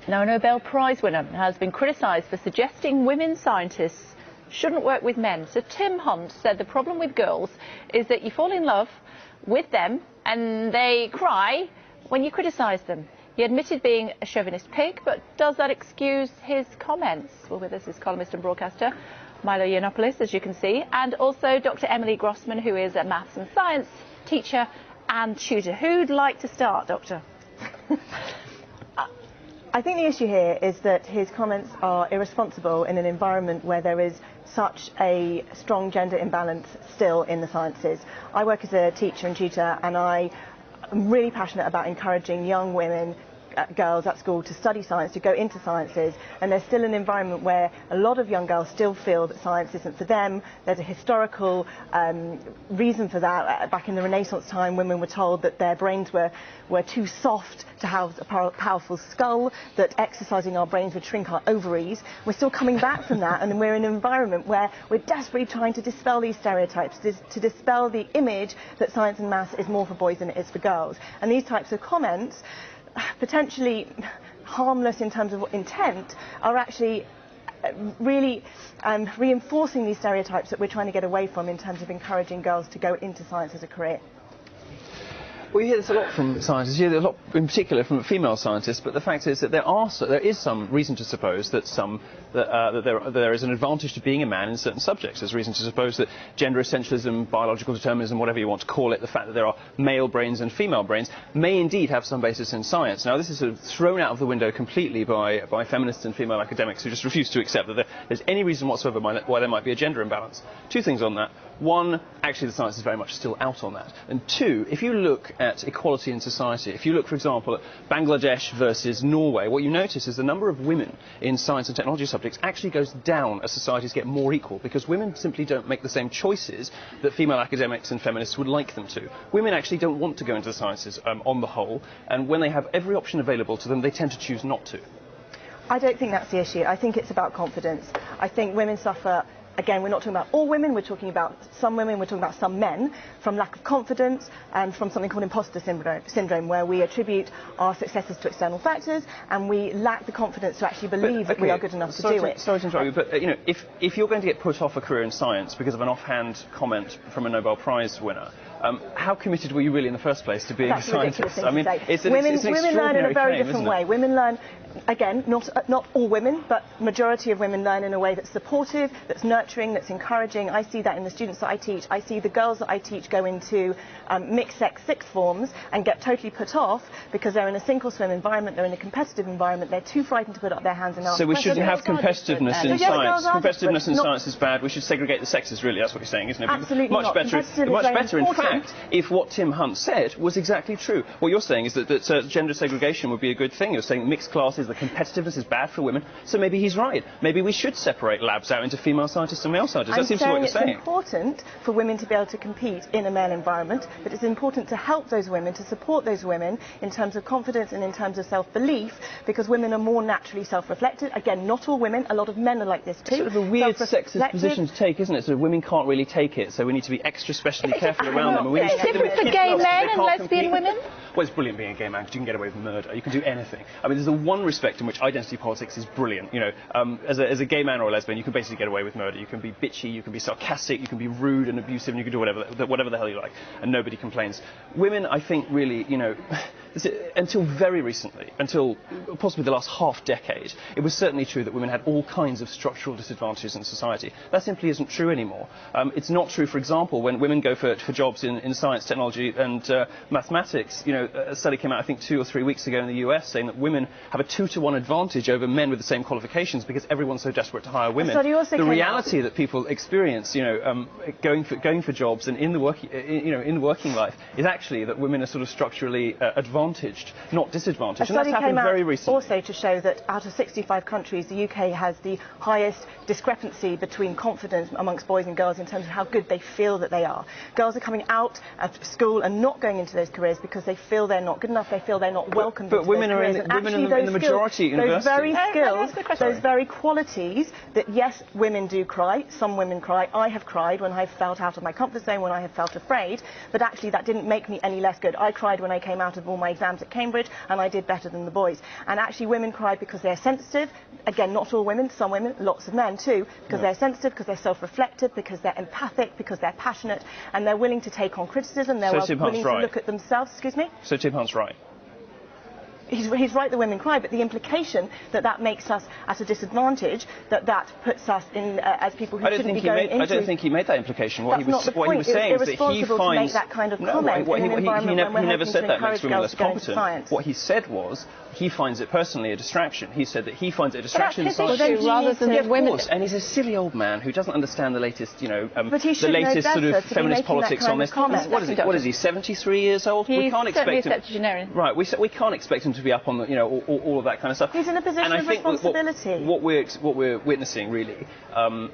Now, a Nobel Prize winner has been criticised for suggesting women scientists shouldn't work with men. So Tim Hunt said the problem with girls is that you fall in love with them and they cry when you criticise them. He admitted being a chauvinist pig, but does that excuse his comments? Well, with us is columnist and broadcaster Milo Yiannopolous, as you can see, and also Dr. Emily Grossman, who is a maths and science teacher and tutor. Who'd like to start, Doctor? I think the issue here is that his comments are irresponsible in an environment where there is such a strong gender imbalance still in the sciences. I work as a teacher and tutor, and I am really passionate about encouraging young women, girls at school to study science, to go into sciences, and there's still an environment where a lot of young girls still feel that science isn't for them. There's a historical reason for that. Back in the Renaissance time, women were told that their brains were too soft to house a powerful skull, that exercising our brains would shrink our ovaries. We're still coming back from that, and we're in an environment where we're desperately trying to dispel these stereotypes, to dispel the image that science and maths is more for boys than it is for girls. And these types of comments, potentially harmless in terms of intent, are actually really reinforcing these stereotypes that we're trying to get away from in terms of encouraging girls to go into science as a career. We hear this a lot from scientists, you hear a lot in particular from female scientists, but the fact is that there is some reason to suppose that there is an advantage to being a man in certain subjects. There's reason to suppose that gender essentialism, biological determinism, whatever you want to call it, the fact that there are male brains and female brains, may indeed have some basis in science. Now, this is sort of thrown out of the window completely by feminists and female academics who just refuse to accept that there's any reason whatsoever why there might be a gender imbalance. Two things on that. One, actually the science is very much still out on that. And two, if you look at equality in society, if you look, for example, at Bangladesh versus Norway, what you notice is the number of women in science and technology subjects actually goes down as societies get more equal, because women simply don't make the same choices that female academics and feminists would like them to. Women actually don't want to go into the sciences on the whole, and when they have every option available to them, they tend to choose not to. I don't think that's the issue. I think it's about confidence. I think women suffer. Again, we're not talking about all women, we're talking about some women, we're talking about some men, from lack of confidence and from something called imposter syndrome, where we attribute our successes to external factors and we lack the confidence to actually believe that we are good enough to do it. Sorry to interrupt you, but you know, if you're going to get put off a career in science because of an offhand comment from a Nobel Prize winner, how committed were you really in the first place to being a scientist? I mean, women learn in a very different way. Women learn, again, not all women, but majority of women learn in a way that's supportive, that's nurturing, that's encouraging. I see that in the students that I teach. I see the girls that I teach go into mixed-sex sixth forms and get totally put off because they're in a sink-or-swim environment, they're in a competitive environment, they're too frightened to put up their hands and ask questions. So we shouldn't have competitiveness in science. Competitiveness in science is bad. We should segregate the sexes, really. That's what you're saying, isn't it? Absolutely not. Much better, in fact, if what Tim Hunt said was exactly true. What you're saying is that gender segregation would be a good thing. You're saying mixed classes, the competitiveness is bad for women. So maybe he's right. Maybe we should separate labs out into female scientists and male scientists. That seems to be what you're saying. It's important for women to be able to compete in a male environment, but it's important to help those women, to support those women in terms of confidence and in terms of self-belief, because women are more naturally self-reflected. Again, not all women, a lot of men are like this too. It's sort of a weird sexist position to take, isn't it? So women can't really take it, so we need to be extra specially careful around them. Is it different for gay men and lesbian women? Well, it's brilliant being a gay man because you can get away with murder. You can do anything. I mean, there's the one respect in which identity politics is brilliant. You know, as a gay man or a lesbian, you can basically get away with murder. You can be bitchy, you can be sarcastic, you can be rude and abusive, and you can do whatever the hell you like, and nobody complains. Women, I think, really, you know, until very recently, until possibly the last half decade, it was certainly true that women had all kinds of structural disadvantages in society. That simply isn't true anymore. It's not true, for example, when women go for jobs in science, technology and mathematics. You know, a study came out, I think, 2 or 3 weeks ago in the US saying that women have a 2-to-1 advantage over men with the same qualifications because everyone's so desperate to hire women. The reality that people experience, you know, going for jobs and in the working life is actually that women are sort of structurally advantaged, not disadvantaged. And that's happened very recently. Also to show that out of 65 countries, the UK has the highest discrepancy between confidence amongst boys and girls in terms of how good they feel that they are. Girls are coming out of school and not going into those careers because they feel they're not good enough, they feel they're not welcomed into those careers. But women are in the majority at university. Those very skills, those very qualities that, yes, women do cry, some women cry. I have cried when I've felt out of my comfort zone, when I have felt afraid, but actually that didn't make me any less good. I cried when I came out of all my my exams at Cambridge and I did better than the boys. And actually women cry because they're sensitive. Again, not all women, some women, lots of men too, because they're sensitive, because they're self-reflective, because they're empathic, because they're passionate, and they're willing to take on criticism, they're willing to look at themselves. Excuse me? So Tim Hunt's right. He's right that women cry, but the implication that that makes us at a disadvantage, that puts us in as people who shouldn't be going into... I don't think he made that implication. What he was saying is that he finds... to make that kind of comment in an environment when he never said that makes women less competent. What he said was he finds it personally a distraction. He said that he finds it a distraction in science. Rather than women. And he's a silly old man who doesn't understand the latest, the latest sort of feminist politics on this. What is he? 73 years old? We can't expect him. Septuagenarian. Right. We can't expect him to be up on the, all of that kind of stuff. He's in a position of responsibility. What we're witnessing really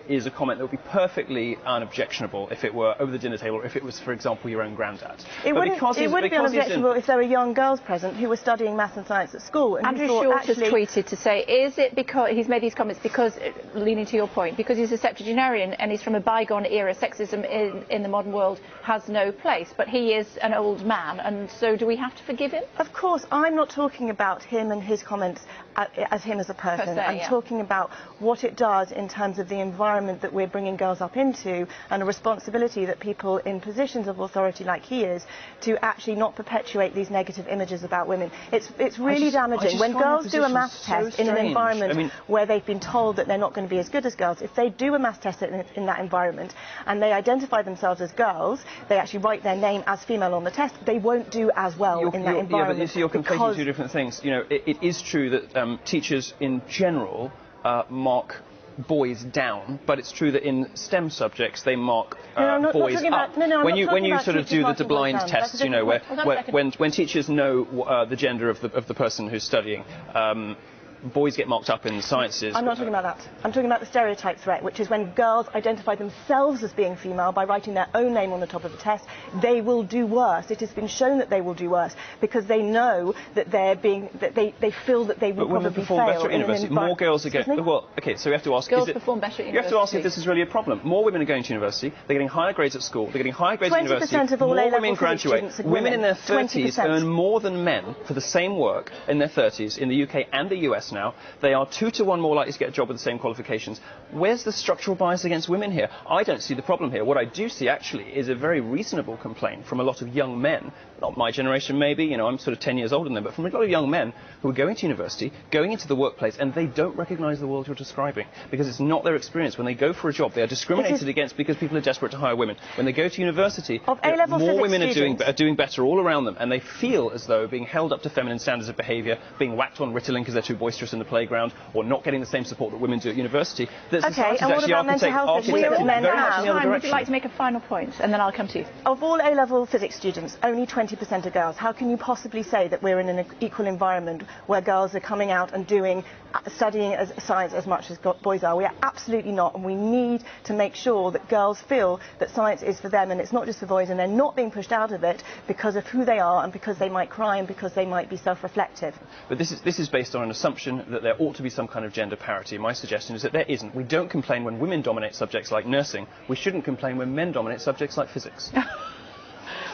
is a comment that would be perfectly unobjectionable if it were over the dinner table, or if it was, for example, your own granddad. It wouldn't be unobjectionable if there were young girls present who were studying maths and science at school. And Andrew Short has tweeted to say, is it because he's made these comments because, leaning to your point, because he's a septuagenarian and he's from a bygone era, sexism in the modern world has no place, but he is an old man, and so do we have to forgive him? Of course, I'm not talking about him and his comments as him as a person. I'm talking about what it does in terms of the environment that we're bringing girls up into, and a responsibility that people in positions of authority like he is to actually not perpetuate these negative images about women. It's really damaging. When girls do a maths test in an environment where they've been told that they're not going to be as good as girls, if they do a maths test in that environment and they identify themselves as girls, they actually write their name as female on the test, they won't do as well in that environment. Yeah, but you're conflating two different things. It is true that teachers in general mark boys down, but it's true that in STEM subjects they mark boys up. When you sort of do the blind tests, when teachers know the gender of the person who's studying, boys get marked up in the sciences. I'm not talking about that. I'm talking about the stereotype threat, which is when girls identify themselves as being female by writing their own name on the top of the test, they will do worse. It has been shown that they will do worse because they know that they feel that they will probably fail better at university. More girls are going. Well, okay, so we have to ask. Girls perform better at university. You have to ask if this is really a problem. More women are going to university. They're getting higher grades at school. They're getting higher grades at university. 20% of all more women graduate. Women in their 30s earn more than men for the same work in their 30s in the UK and the US now. They are 2 to 1 more likely to get a job with the same qualifications. Where's the structural bias against women here? I don't see the problem here. What I do see, actually, is a very reasonable complaint from a lot of young men, not my generation maybe, I'm sort of 10 years older than them, but from a lot of young men who are going to university, going into the workplace, and they don't recognise the world you're describing, because it's not their experience. When they go for a job, they are discriminated against because people are desperate to hire women. When they go to university, more women are doing better all around them, and they feel as though being held up to feminine standards of behaviour, being whacked on Ritalin because they're too boisterous in the playground, or not getting the same support that women do at university, that society is actually architected very much in the other direction. Would you like to make a final point, and then I'll come to you? Of all A-level physics students, only 20% are girls. How can you possibly say that we're in an equal environment where girls are coming out and studying science as much as boys are? We are absolutely not, and we need to make sure that girls feel that science is for them and it's not just for boys, and they're not being pushed out of it because of who they are and because they might cry and because they might be self-reflective. But this is based on an assumption that there ought to be some kind of gender parity. My suggestion is that there isn't. We don't complain when women dominate subjects like nursing. We shouldn't complain when men dominate subjects like physics.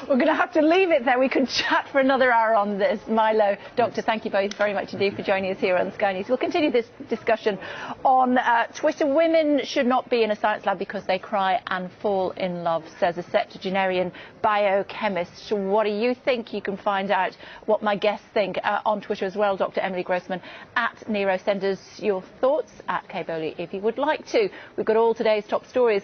We're going to have to leave it there. We could chat for another hour on this. Milo, Doctor, thank you both very much indeed for joining us here on Sky News. We'll continue this discussion on Twitter. Women should not be in a science lab because they cry and fall in love, says a septuagenarian biochemist. What do you think? You can find out what my guests think on Twitter as well. Dr. Emily Grossman at Nero. Send us your thoughts at caimly if you would like to. We've got all today's top stories.